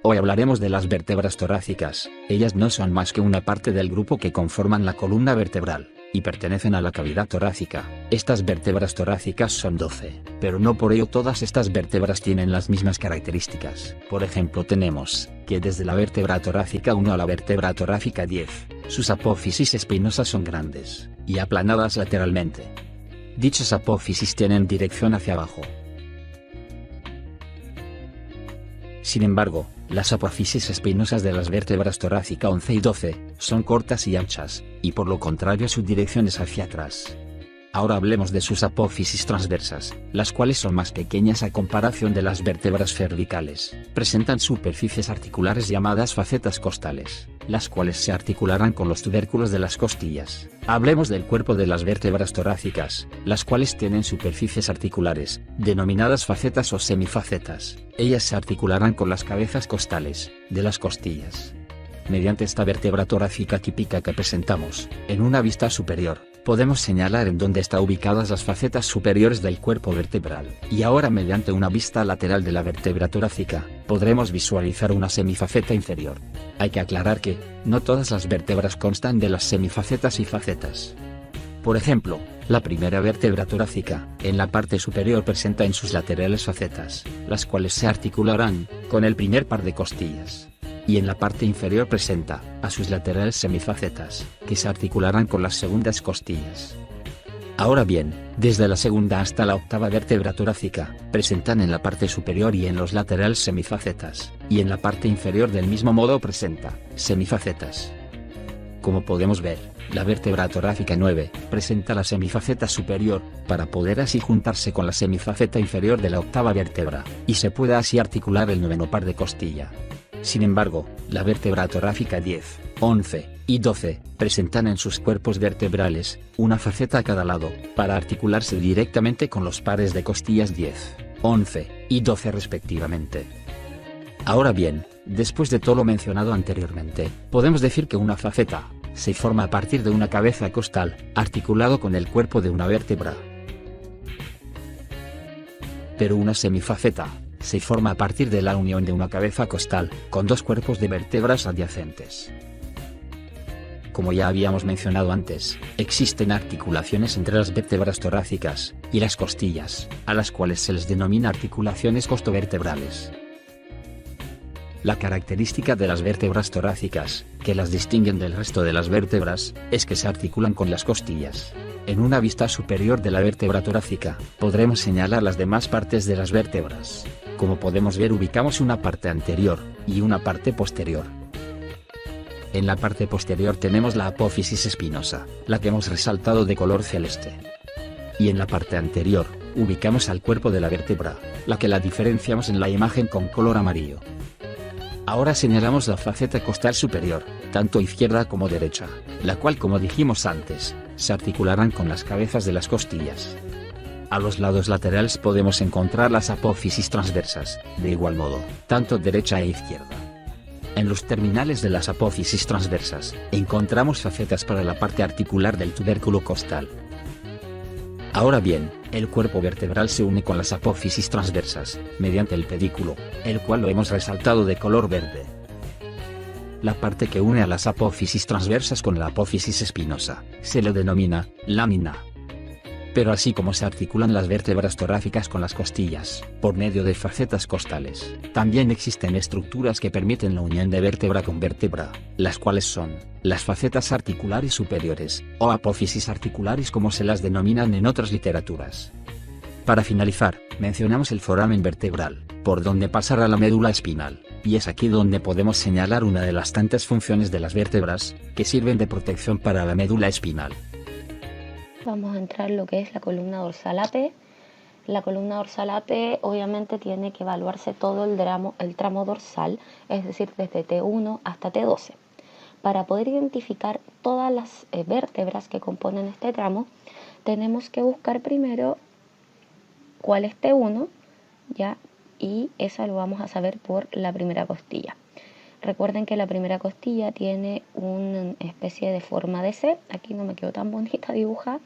Hoy hablaremos de las vértebras torácicas. Ellas no son más que una parte del grupo que conforman la columna vertebral, y pertenecen a la cavidad torácica. Estas vértebras torácicas son 12, pero no por ello todas estas vértebras tienen las mismas características. Por ejemplo, tenemos que desde la vértebra torácica 1 a la vértebra torácica 10, sus apófisis espinosas son grandes y aplanadas lateralmente. Dichas apófisis tienen dirección hacia abajo. Sin embargo, las apófisis espinosas de las vértebras torácica 11 y 12 son cortas y anchas, y por lo contrario su dirección es hacia atrás. Ahora hablemos de sus apófisis transversas, las cuales son más pequeñas a comparación de las vértebras cervicales. Presentan superficies articulares llamadas facetas costales, las cuales se articularán con los tubérculos de las costillas. Hablemos del cuerpo de las vértebras torácicas, las cuales tienen superficies articulares, denominadas facetas o semifacetas. Ellas se articularán con las cabezas costales, de las costillas. Mediante esta vértebra torácica típica que presentamos, en una vista superior, podemos señalar en dónde están ubicadas las facetas superiores del cuerpo vertebral. Y ahora mediante una vista lateral de la vértebra torácica, podremos visualizar una semifaceta inferior. Hay que aclarar que, no todas las vértebras constan de las semifacetas y facetas. Por ejemplo, la primera vértebra torácica, en la parte superior presenta en sus laterales facetas, las cuales se articularán con el primer par de costillas. Y en la parte inferior presenta, a sus laterales semifacetas, que se articularán con las segundas costillas. Ahora bien, desde la segunda hasta la octava vértebra torácica, presentan en la parte superior y en los laterales semifacetas, y en la parte inferior del mismo modo presenta, semifacetas. Como podemos ver, la vértebra torácica 9, presenta la semifaceta superior, para poder así juntarse con la semifaceta inferior de la octava vértebra, y se pueda así articular el noveno par de costilla. Sin embargo, la vértebra torácica 10, 11 y 12 presentan en sus cuerpos vertebrales una faceta a cada lado, para articularse directamente con los pares de costillas 10, 11 y 12 respectivamente. Ahora bien, después de todo lo mencionado anteriormente, podemos decir que una faceta se forma a partir de una cabeza costal, articulado con el cuerpo de una vértebra. Pero una semifaceta se forma a partir de la unión de una cabeza costal, con dos cuerpos de vértebras adyacentes. Como ya habíamos mencionado antes, existen articulaciones entre las vértebras torácicas y las costillas, a las cuales se les denomina articulaciones costovertebrales. La característica de las vértebras torácicas, que las distinguen del resto de las vértebras, es que se articulan con las costillas. En una vista superior de la vértebra torácica, podremos señalar las demás partes de las vértebras. Como podemos ver, ubicamos una parte anterior y una parte posterior. En la parte posterior tenemos la apófisis espinosa, la que hemos resaltado de color celeste. Y en la parte anterior, ubicamos al cuerpo de la vértebra, la que la diferenciamos en la imagen con color amarillo. Ahora señalamos la faceta costal superior, tanto izquierda como derecha, la cual, como dijimos antes, se articularán con las cabezas de las costillas. A los lados laterales podemos encontrar las apófisis transversas, de igual modo, tanto derecha e izquierda. En los terminales de las apófisis transversas, encontramos facetas para la parte articular del tubérculo costal. Ahora bien, el cuerpo vertebral se une con las apófisis transversas, mediante el pedículo, el cual lo hemos resaltado de color verde. La parte que une a las apófisis transversas con la apófisis espinosa, se le denomina lámina. Pero así como se articulan las vértebras torácicas con las costillas, por medio de facetas costales, también existen estructuras que permiten la unión de vértebra con vértebra, las cuales son las facetas articulares superiores, o apófisis articulares como se las denominan en otras literaturas. Para finalizar, mencionamos el foramen vertebral, por donde pasará la médula espinal, y es aquí donde podemos señalar una de las tantas funciones de las vértebras, que sirven de protección para la médula espinal. Vamos a entrar en lo que es la columna dorsal AP. La columna dorsal AP obviamente tiene que evaluarse todo el tramo dorsal, es decir, desde T1 hasta T12. Para poder identificar todas las vértebras que componen este tramo, tenemos que buscar primero cuál es T1, ¿ya? Y eso lo vamos a saber por la primera costilla. Recuerden que la primera costilla tiene una especie de forma de C. Aquí no me quedó tan bonita dibujada,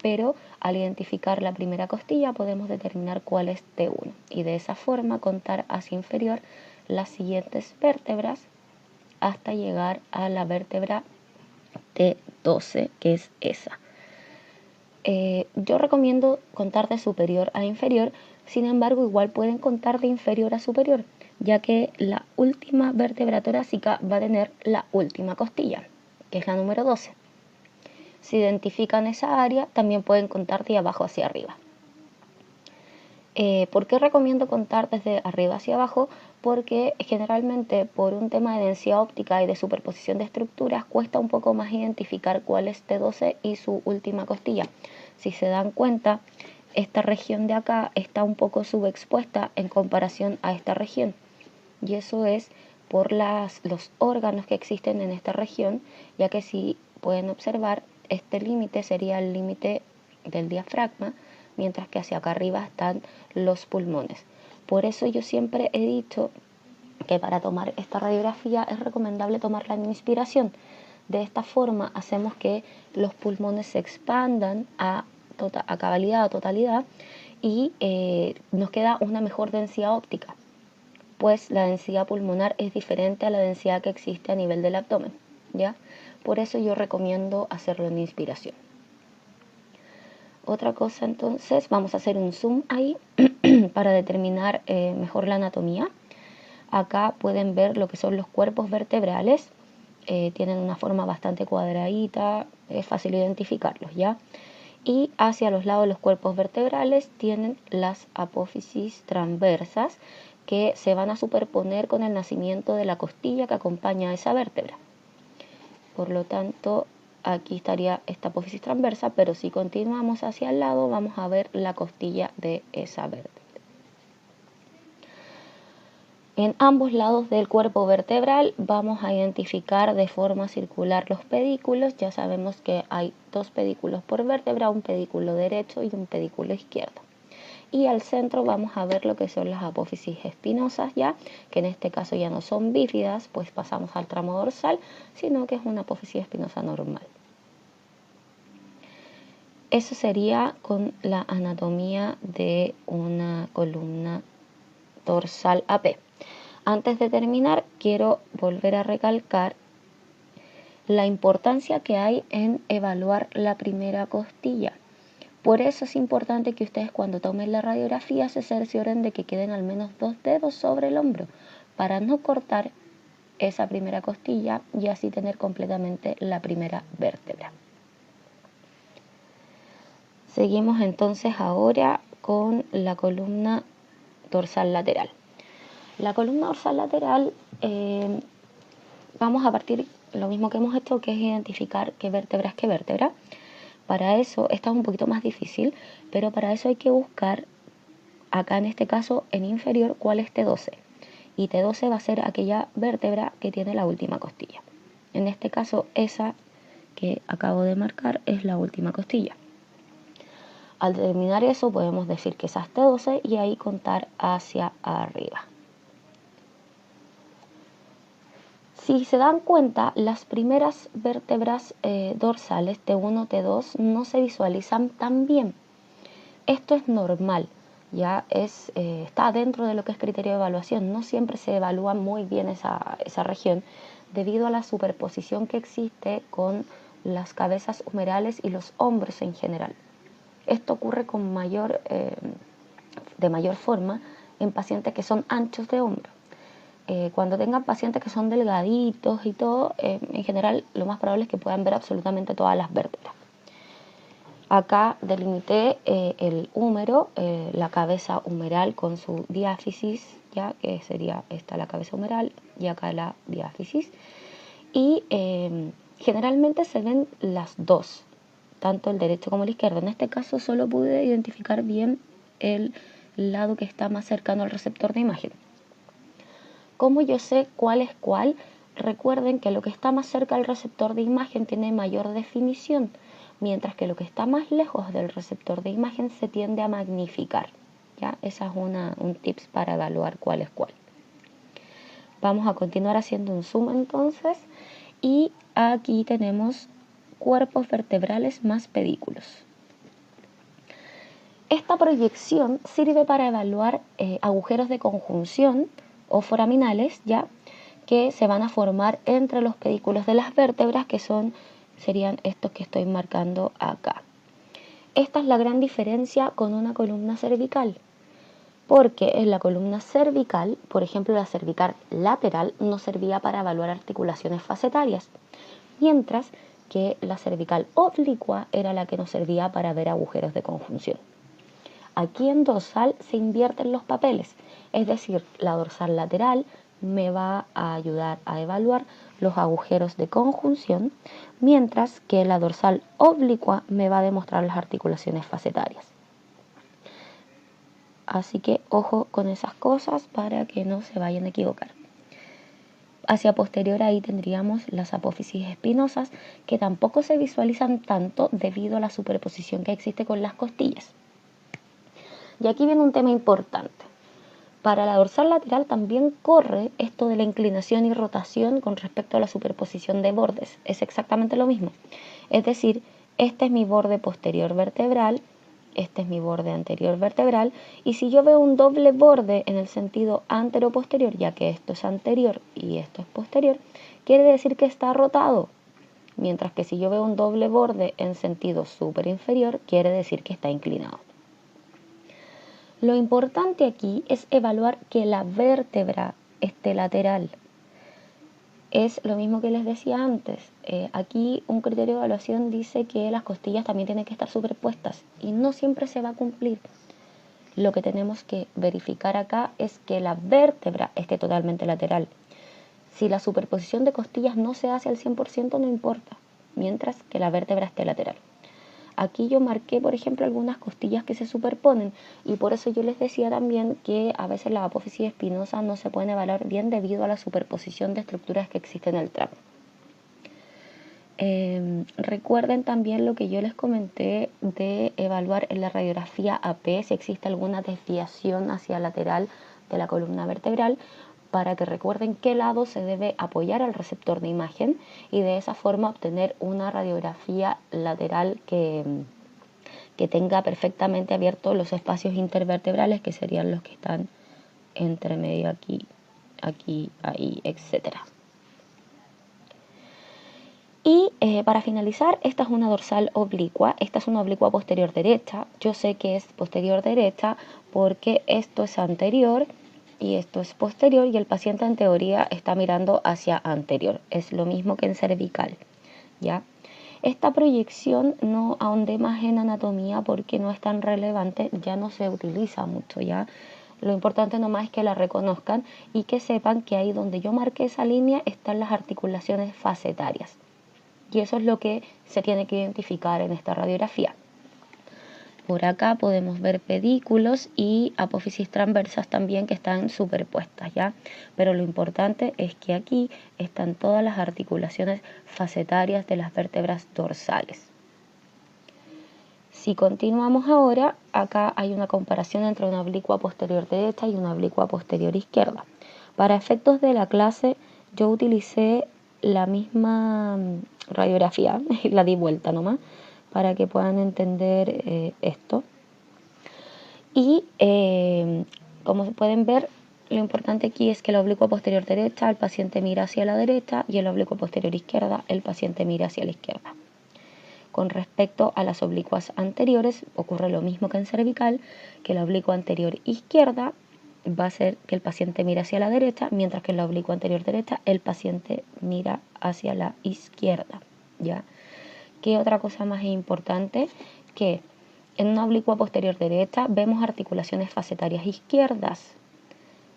pero al identificar la primera costilla podemos determinar cuál es T1 y de esa forma contar hacia inferior las siguientes vértebras hasta llegar a la vértebra T12, que es esa. Yo recomiendo contar de superior a inferior, sin embargo igual pueden contar de inferior a superior, ya que la última vértebra torácica va a tener la última costilla, que es la número 12. Si identifican esa área, también pueden contar de abajo hacia arriba. ¿Por qué recomiendo contar desde arriba hacia abajo? Porque generalmente por un tema de densidad óptica y de superposición de estructuras cuesta un poco más identificar cuál es T12 y su última costilla. Si se dan cuenta, esta región de acá está un poco subexpuesta en comparación a esta región. Y eso es por los órganos que existen en esta región, ya que si pueden observar, este límite sería el límite del diafragma, mientras que hacia acá arriba están los pulmones. Por eso yo siempre he dicho que para tomar esta radiografía es recomendable tomarla en inspiración. De esta forma hacemos que los pulmones se expandan a cabalidad, a totalidad, y nos queda una mejor densidad óptica, pues la densidad pulmonar es diferente a la densidad que existe a nivel del abdomen, ¿ya? Por eso yo recomiendo hacerlo en inspiración. Otra cosa, entonces, vamos a hacer un zoom ahí para determinar mejor la anatomía. Acá pueden ver lo que son los cuerpos vertebrales. Tienen una forma bastante cuadradita, es fácil identificarlos, ¿ya? Y hacia los lados de los cuerpos vertebrales tienen las apófisis transversas, que se van a superponer con el nacimiento de la costilla que acompaña a esa vértebra. Por lo tanto, aquí estaría esta apófisis transversa, pero si continuamos hacia el lado vamos a ver la costilla de esa vértebra. En ambos lados del cuerpo vertebral vamos a identificar de forma circular los pedículos. Ya sabemos que hay 2 pedículos por vértebra, un pedículo derecho y un pedículo izquierdo. Y al centro vamos a ver lo que son las apófisis espinosas, ya que en este caso ya no son bífidas, pues pasamos al tramo dorsal, sino que es una apófisis espinosa normal. Eso sería con la anatomía de una columna dorsal AP. Antes de terminar, quiero volver a recalcar la importancia que hay en evaluar la primera costilla. Por eso es importante que ustedes cuando tomen la radiografía se cercioren de que queden al menos 2 dedos sobre el hombro para no cortar esa primera costilla y así tener completamente la primera vértebra. Seguimos entonces ahora con la columna dorsal lateral. La columna dorsal lateral, vamos a partir lo mismo que hemos hecho, que es identificar qué vértebra es qué vértebra. Para eso, esta es un poquito más difícil, pero para eso hay que buscar, acá en este caso, en inferior, cuál es T12. Y T12 va a ser aquella vértebra que tiene la última costilla. En este caso, esa que acabo de marcar es la última costilla. Al determinar eso, podemos decir que esa es T12 y ahí contar hacia arriba. Si se dan cuenta, las primeras vértebras dorsales T1, T2 no se visualizan tan bien. Esto es normal, ya está dentro de lo que es criterio de evaluación. No siempre se evalúa muy bien esa región debido a la superposición que existe con las cabezas humerales y los hombros en general. Esto ocurre de mayor forma en pacientes que son anchos de hombro. Cuando tengan pacientes que son delgaditos y todo, en general lo más probable es que puedan ver absolutamente todas las vértebras. Acá delimité el húmero, la cabeza humeral con su diáfisis, ya que sería esta la cabeza humeral y acá la diáfisis. Y generalmente se ven las dos, tanto el derecho como el izquierdo. En este caso solo pude identificar bien el lado que está más cercano al receptor de imagen. ¿Cómo yo sé cuál es cuál? Recuerden que lo que está más cerca del receptor de imagen tiene mayor definición, mientras que lo que está más lejos del receptor de imagen se tiende a magnificar. ¿Ya? Esa es un tips para evaluar cuál es cuál. Vamos a continuar haciendo un zoom entonces y aquí tenemos cuerpos vertebrales más pedículos. Esta proyección sirve para evaluar agujeros de conjunción, o foraminales, ya, que se van a formar entre los pedículos de las vértebras, que serían estos que estoy marcando acá. Esta es la gran diferencia con una columna cervical, porque en la columna cervical, por ejemplo, la cervical lateral no servía para evaluar articulaciones facetarias, mientras que la cervical oblicua era la que nos servía para ver agujeros de conjunción. Aquí en dorsal se invierten los papeles, es decir, la dorsal lateral me va a ayudar a evaluar los agujeros de conjunción, mientras que la dorsal oblicua me va a demostrar las articulaciones facetarias. Así que ojo con esas cosas para que no se vayan a equivocar. Hacia posterior ahí tendríamos las apófisis espinosas, que tampoco se visualizan tanto debido a la superposición que existe con las costillas. Y aquí viene un tema importante. Para la dorsal lateral también corre esto de la inclinación y rotación con respecto a la superposición de bordes. Es exactamente lo mismo. Es decir, este es mi borde posterior vertebral, este es mi borde anterior vertebral, y si yo veo un doble borde en el sentido antero-posterior, ya que esto es anterior y esto es posterior, quiere decir que está rotado. Mientras que si yo veo un doble borde en sentido superinferior, quiere decir que está inclinado. Lo importante aquí es evaluar que la vértebra esté lateral. Es lo mismo que les decía antes. Aquí un criterio de evaluación dice que las costillas también tienen que estar superpuestas y no siempre se va a cumplir. Lo que tenemos que verificar acá es que la vértebra esté totalmente lateral. Si la superposición de costillas no se hace al 100%, no importa, mientras que la vértebra esté lateral. Aquí yo marqué, por ejemplo, algunas costillas que se superponen y por eso yo les decía también que a veces las apófisis espinosas no se pueden evaluar bien debido a la superposición de estructuras que existen en el tramo. Recuerden también lo que yo les comenté de evaluar en la radiografía AP si existe alguna desviación hacia lateral de la columna vertebral, para que recuerden qué lado se debe apoyar al receptor de imagen y de esa forma obtener una radiografía lateral que tenga perfectamente abiertos los espacios intervertebrales, que serían los que están entre medio aquí, aquí, ahí, etc. Y para finalizar, esta es una dorsal oblicua, esta es una oblicua posterior derecha. Yo sé que es posterior derecha porque esto es anterior y esto es posterior y el paciente en teoría está mirando hacia anterior. Es lo mismo que en cervical, ¿ya? Esta proyección no ahondé más en anatomía porque no es tan relevante, ya no se utiliza mucho, ¿ya? Lo importante nomás es que la reconozcan y que sepan que ahí donde yo marqué esa línea están las articulaciones facetarias. Y eso es lo que se tiene que identificar en esta radiografía. Por acá podemos ver pedículos y apófisis transversas también que están superpuestas, ¿ya? Pero lo importante es que aquí están todas las articulaciones facetarias de las vértebras dorsales. Si continuamos ahora, acá hay una comparación entre una oblicua posterior derecha y una oblicua posterior izquierda. Para efectos de la clase, yo utilicé la misma radiografía, la di vuelta nomás, para que puedan entender esto. Y como pueden ver, lo importante aquí es que la oblicua posterior derecha, el paciente mira hacia la derecha, y en la oblicua posterior izquierda, el paciente mira hacia la izquierda. Con respecto a las oblicuas anteriores, ocurre lo mismo que en cervical, que la oblicua anterior izquierda va a ser que el paciente mira hacia la derecha, mientras que en la oblicua anterior derecha el paciente mira hacia la izquierda, ¿ya? ¿Qué otra cosa más importante? Que en una oblicua posterior derecha vemos articulaciones facetarias izquierdas.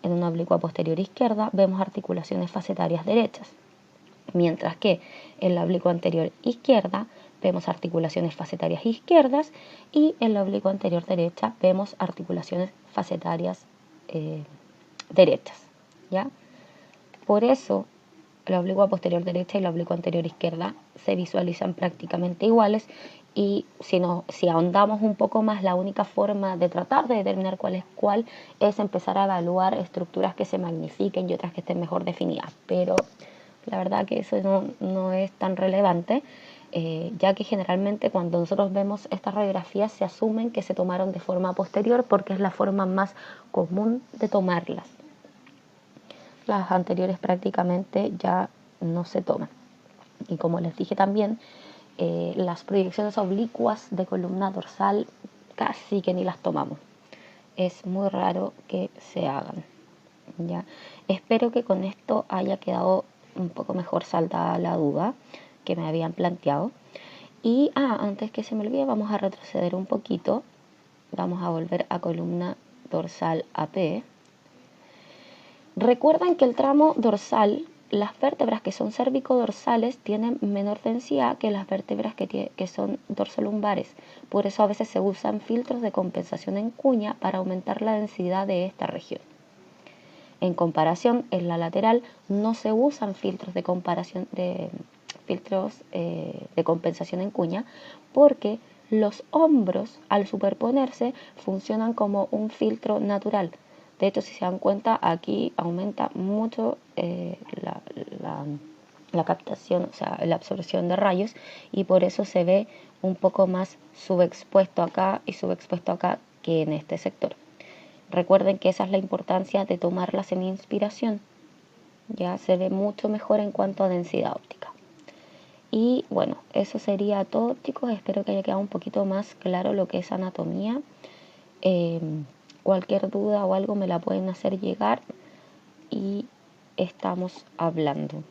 En una oblicua posterior izquierda vemos articulaciones facetarias derechas. Mientras que en la oblicua anterior izquierda vemos articulaciones facetarias izquierdas y en la oblicua anterior derecha vemos articulaciones facetarias derechas, ¿ya? Por eso la oblicua posterior derecha y la oblicua anterior izquierda se visualizan prácticamente iguales y si ahondamos un poco más, la única forma de tratar de determinar cuál es cuál es empezar a evaluar estructuras que se magnifiquen y otras que estén mejor definidas, pero la verdad que eso no es tan relevante, ya que generalmente cuando nosotros vemos estas radiografías se asumen que se tomaron de forma posterior porque es la forma más común de tomarlas. las anteriores prácticamente ya no se toman. Y como les dije también, las proyecciones oblicuas de columna dorsal casi que ni las tomamos. Es muy raro que se hagan. ¿Ya? Espero que con esto haya quedado un poco mejor saldada la duda que me habían planteado. Y antes que se me olvide, vamos a retroceder un poquito. Vamos a volver a columna dorsal AP. Recuerden que el tramo dorsal, las vértebras que son cérvico-dorsales tienen menor densidad que las vértebras que son dorsolumbares. Por eso a veces se usan filtros de compensación en cuña para aumentar la densidad de esta región. En comparación, en la lateral no se usan filtros de compensación en cuña porque los hombros al superponerse funcionan como un filtro natural. De hecho, si se dan cuenta, aquí aumenta mucho la captación, o sea, la absorción de rayos, y por eso se ve un poco más subexpuesto acá y subexpuesto acá que en este sector. Recuerden que esa es la importancia de tomar la semi-inspiración. Ya se ve mucho mejor en cuanto a densidad óptica. Y bueno, eso sería todo, chicos. Espero que haya quedado un poquito más claro lo que es anatomía. Cualquier duda o algo me la pueden hacer llegar y estamos hablando.